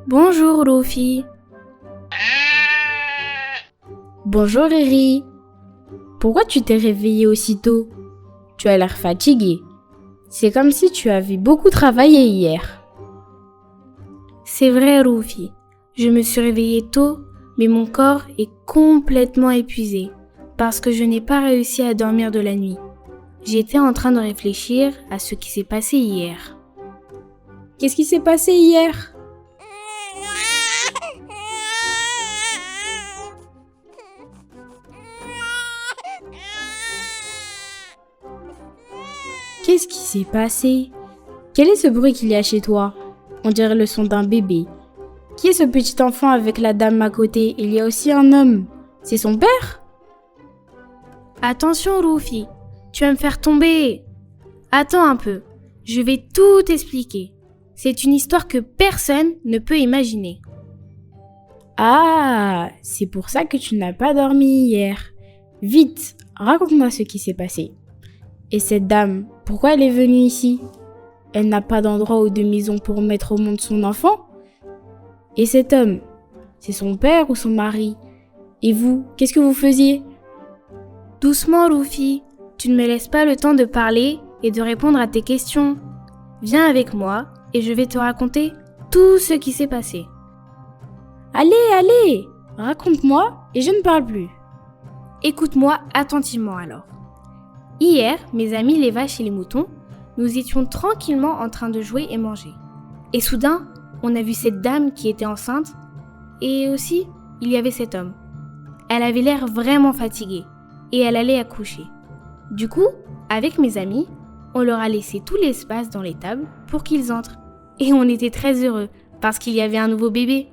Bonjour Rufi. Bonjour Riri. Pourquoi tu t'es réveillée aussitôt? Tu as l'air fatiguée. C'est comme si tu avais beaucoup travaillé hier. C'est vrai Rufi. Je me suis réveillée tôt, mais mon corps est complètement épuisé parce que je n'ai pas réussi à dormir de la nuit. J'étais en train de réfléchir à ce qui s'est passé hier. Qu'est-ce qui s'est passé hier? Qu'est-ce qui s'est passé? Quel est ce bruit qu'il y a chez toi? On dirait le son d'un bébé. Qui est ce petit enfant avec la dame à côté? Il y a aussi un homme. C'est son père? Attention Rufi, tu vas me faire tomber. Attends un peu, je vais tout expliquer. C'est une histoire que personne ne peut imaginer. Ah, c'est pour ça que tu n'as pas dormi hier. Vite, raconte-moi ce qui s'est passé. Et cette dame, pourquoi elle est venue ici? Elle n'a pas d'endroit ou de maison pour mettre au monde son enfant? Et cet homme, c'est son père ou son mari? Et vous, qu'est-ce que vous faisiez? Doucement, Rufi, tu ne me laisses pas le temps de parler et de répondre à tes questions. Viens avec moi et je vais te raconter tout ce qui s'est passé. Allez, raconte-moi et je ne parle plus. Écoute-moi attentivement alors. Hier, mes amis les vaches et les moutons, nous étions tranquillement en train de jouer et manger. Et soudain, on a vu cette dame qui était enceinte et aussi, il y avait cet homme. Elle avait l'air vraiment fatiguée et elle allait accoucher. Du coup, avec mes amis, on leur a laissé tout l'espace dans les tables pour qu'ils entrent. Et on était très heureux parce qu'il y avait un nouveau bébé.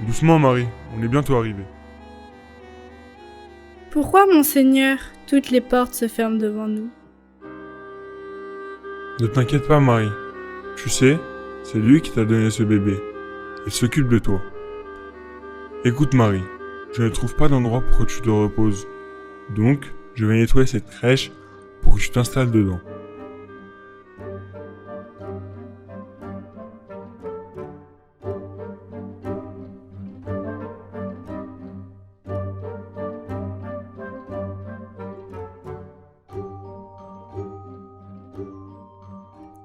Doucement, Marie, on est bientôt arrivé. Pourquoi, monseigneur, toutes les portes se ferment devant nous? Ne t'inquiète pas, Marie. Tu sais, c'est lui qui t'a donné ce bébé. Il s'occupe de toi. Écoute, Marie, je ne trouve pas d'endroit pour que tu te reposes. Donc, je vais nettoyer cette crèche pour que tu t'installes dedans.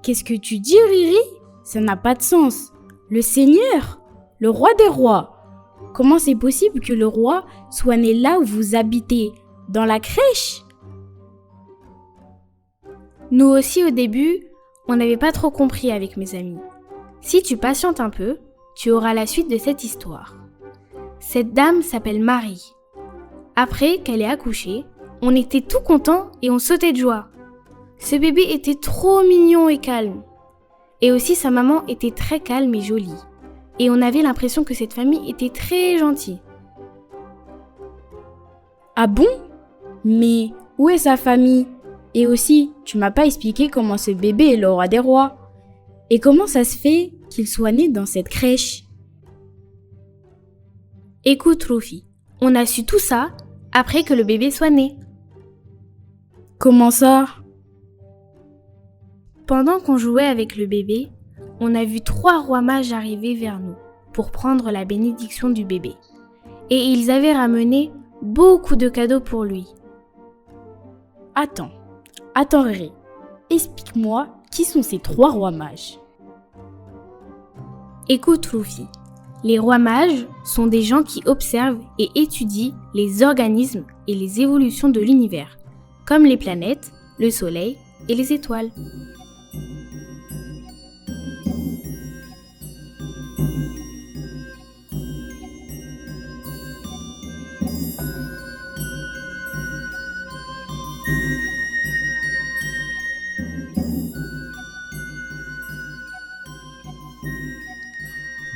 Qu'est-ce que tu dis, Riri? Ça n'a pas de sens. Le Seigneur, le roi des rois. Comment c'est possible que le roi soit né là où vous habitez, dans la crèche? Nous aussi au début, on n'avait pas trop compris avec mes amis. Si tu patientes un peu, tu auras la suite de cette histoire. Cette dame s'appelle Marie. Après qu'elle ait accouché, on était tout contents et on sautait de joie. Ce bébé était trop mignon et calme. Et aussi sa maman était très calme et jolie. Et on avait l'impression que cette famille était très gentille. Ah bon? Mais où est sa famille? Et aussi, tu m'as pas expliqué comment ce bébé est le roi des rois. Et comment ça se fait qu'il soit né dans cette crèche? Écoute, Rufi, on a su tout ça après que le bébé soit né. Comment ça? Pendant qu'on jouait avec le bébé, on a vu 3 rois mages arriver vers nous pour prendre la bénédiction du bébé. Et ils avaient ramené beaucoup de cadeaux pour lui. Attends, Riri, explique-moi qui sont ces 3 rois mages. Écoute, Rufi, les rois mages sont des gens qui observent et étudient les organismes et les évolutions de l'univers, comme les planètes, le soleil et les étoiles.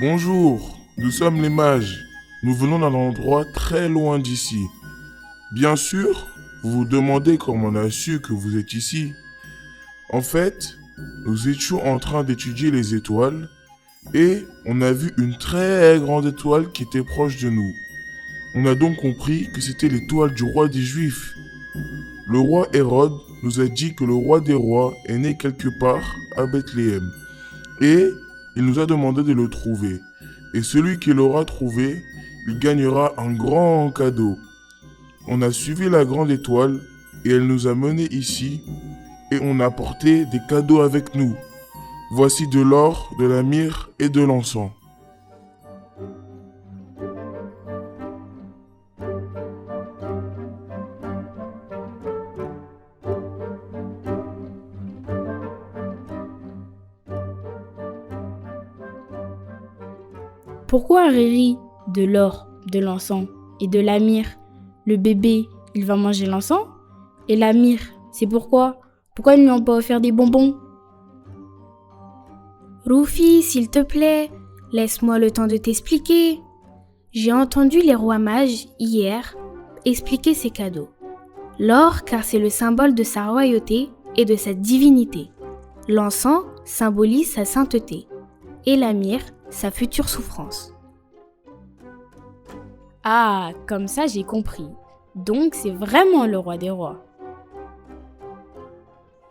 Bonjour, nous sommes les mages. Nous venons d'un endroit très loin d'ici. Bien sûr, vous vous demandez comment on a su que vous êtes ici. En fait, nous étions en train d'étudier les étoiles et on a vu une très grande étoile qui était proche de nous. On a donc compris que c'était l'étoile du roi des Juifs. Le roi Hérode nous a dit que le roi des rois est né quelque part à Bethléem et il nous a demandé de le trouver. Et celui qui l'aura trouvé, il gagnera un grand cadeau. On a suivi la grande étoile et elle nous a menés ici et on a porté des cadeaux avec nous. Voici de l'or, de la myrrhe et de l'encens. Pourquoi Riri? De l'or, de l'encens et de la myrrhe. Le bébé, il va manger l'encens? Et la myrrhe, c'est pourquoi? Pourquoi ils ne lui ont pas offert des bonbons? Roufi, s'il te plaît, laisse-moi le temps de t'expliquer. J'ai entendu les rois mages, hier, expliquer ces cadeaux. L'or, car c'est le symbole de sa royauté et de sa divinité. L'encens symbolise sa sainteté. Et la myrrhe, sa future souffrance. Ah, comme ça j'ai compris. Donc c'est vraiment le roi des rois.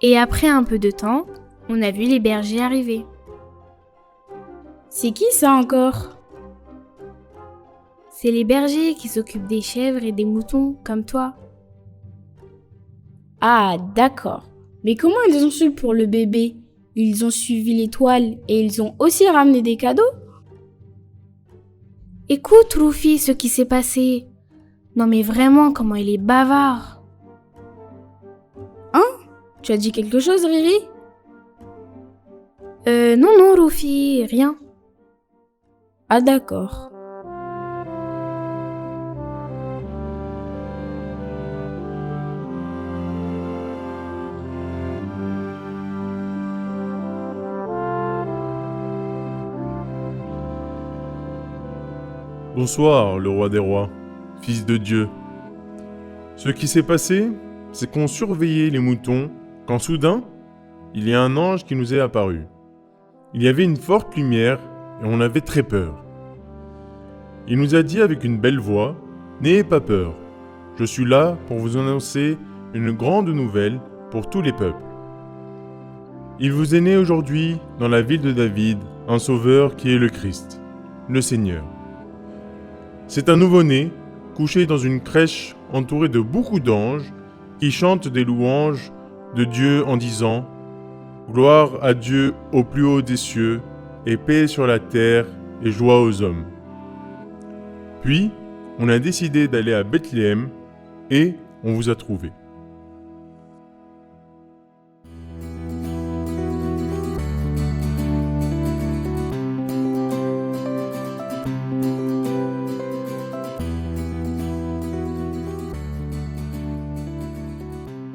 Et après un peu de temps, on a vu les bergers arriver. C'est qui ça encore? C'est les bergers qui s'occupent des chèvres et des moutons, comme toi. Ah, d'accord. Mais comment ils ont su pour le bébé? Ils ont suivi l'étoile et ils ont aussi ramené des cadeaux? Écoute, Roufi, ce qui s'est passé. Non mais vraiment, comment il est bavard. Hein? Tu as dit quelque chose, Riri? Non, Roufi, rien. Ah, d'accord. Bonsoir, le roi des rois, fils de Dieu. Ce qui s'est passé, c'est qu'on surveillait les moutons quand soudain, il y a un ange qui nous est apparu. Il y avait une forte lumière et on avait très peur. Il nous a dit avec une belle voix, « N'ayez pas peur, je suis là pour vous annoncer une grande nouvelle pour tous les peuples. Il vous est né aujourd'hui dans la ville de David un sauveur qui est le Christ, le Seigneur. C'est un nouveau-né, couché dans une crèche entouré de beaucoup d'anges qui chantent des louanges de Dieu en disant « Gloire à Dieu au plus haut des cieux, et paix sur la terre et joie aux hommes. » Puis, on a décidé d'aller à Bethléem et on vous a trouvé.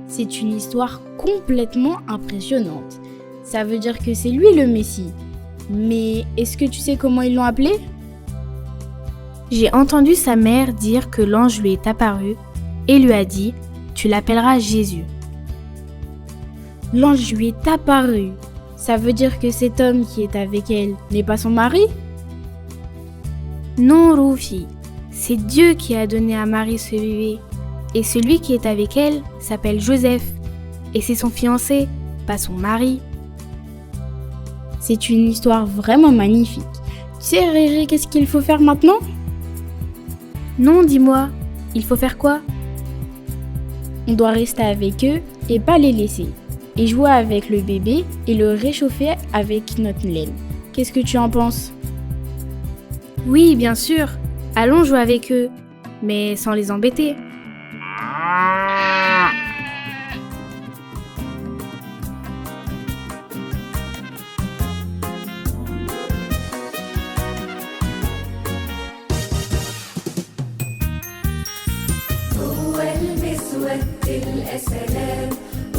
C'est une histoire complètement impressionnante. Ça veut dire que c'est lui le Messie. Mais est-ce que tu sais comment ils l'ont appelé? J'ai entendu sa mère dire que l'ange lui est apparu et lui a dit « Tu l'appelleras Jésus ». L'ange lui est apparu. Ça veut dire que cet homme qui est avec elle n'est pas son mari? Non, Roufi, c'est Dieu qui a donné à Marie ce bébé. Et celui qui est avec elle s'appelle Joseph. Et c'est son fiancé, pas son mari. C'est une histoire vraiment magnifique. Tu sais, Riri, qu'est-ce qu'il faut faire maintenant? Non, dis-moi, il faut faire quoi? On doit rester avec eux et pas les laisser. Et jouer avec le bébé et le réchauffer avec notre laine. Qu'est-ce que tu en penses? Oui, bien sûr. Allons jouer avec eux, mais sans les embêter. هو المسود الأسلام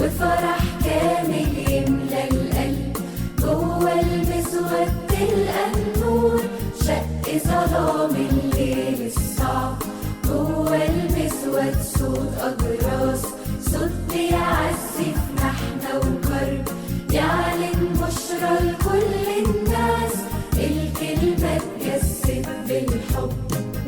وفرح كامل يملى القلب. هو المسود الأنور شق ظلام الليل الصعب. هو المسود مسود صوت أجراس، صوت بيعزف نحنا وكرب، يعلن بشرى لكل الناس، الكلمة اتجسد بالحب.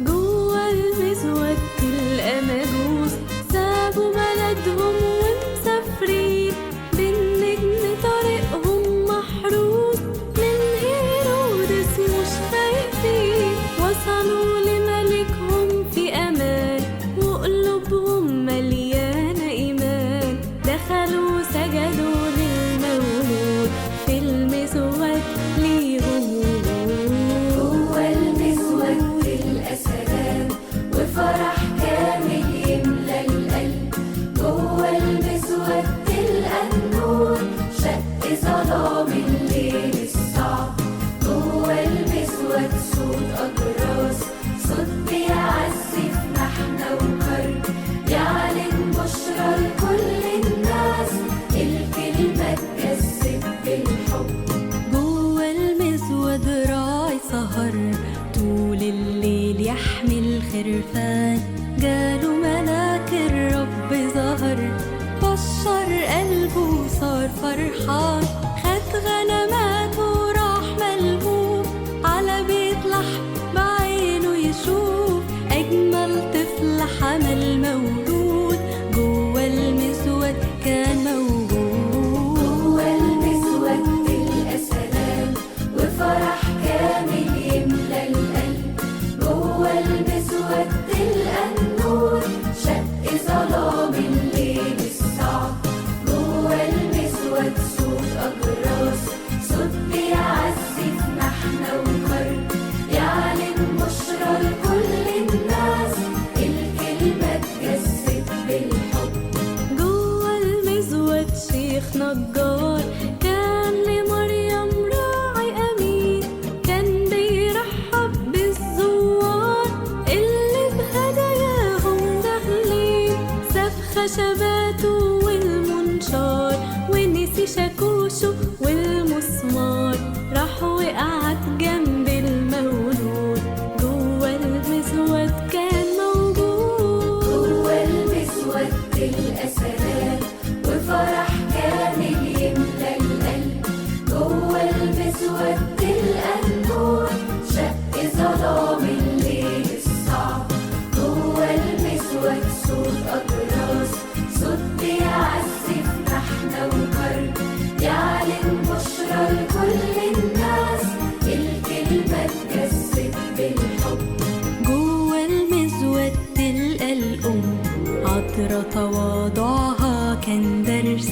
جوا المسود تلقى مجوس سابوا بلدهم ومسافرين، بالنجم طريقهم محروس، من هيرودس مش خايفين، وصلوا لملكهم في أمان، وقلوبهم مليانة إيمان، دخلوا سجدوا للمولود في المسود ليهم ولود. جوا المسود تلقى سلام وفرح كامل يملى القلب، جوا المسود تلقى النور شق ظلام الليل الصعب، جوا المسود صوت أجراس، صوت بيعزف نحنا وكرب، يعلن بشرى لكل الناس، الكلمة اتجسد بالحب. جوا المسود راعي سهر طول الليل يحمل خرفان، جاله ملاك الرب ظهر، بشر قلبه صار فرحان، خد غنماته وراح ملهوف على بيت لحم بعينه يشوف، أجمل طفل حمل مولود جوا المسود كان موجود. جوا المسود تلقى سلام وفرح كامل يملى القلب، جوا المسود تلقى النور شق ظلام الليل الصعب، جوا المسود صوت أجراس، صوت بيعزف نحنا وكرب، يعلن بشرى لكل الناس، الكلمة اتجسد بالحب. جوا المسود شيخ نجار كان لمريم راعي أمين، كان بيرحب بالزوار اللي بهداياهم داخلين، ساب خشباته والمنشار ونسي شاكوشه والمسمار، راح وقعد جنب المولود جوا المسود كان موجود. جوا المسود تلقى سلام وفرح كامل يملى القلب، جوا المسود تلقى النور شق ظلام الليل الصعب، جوا المسود صوت أجراس، صوت بيعزف نحنا وكرب، يعلن بشرى لكل الناس، الكلمة اتجسد بالحب. جوا المسود تلقى الأم عطرة تواضعها كان درس،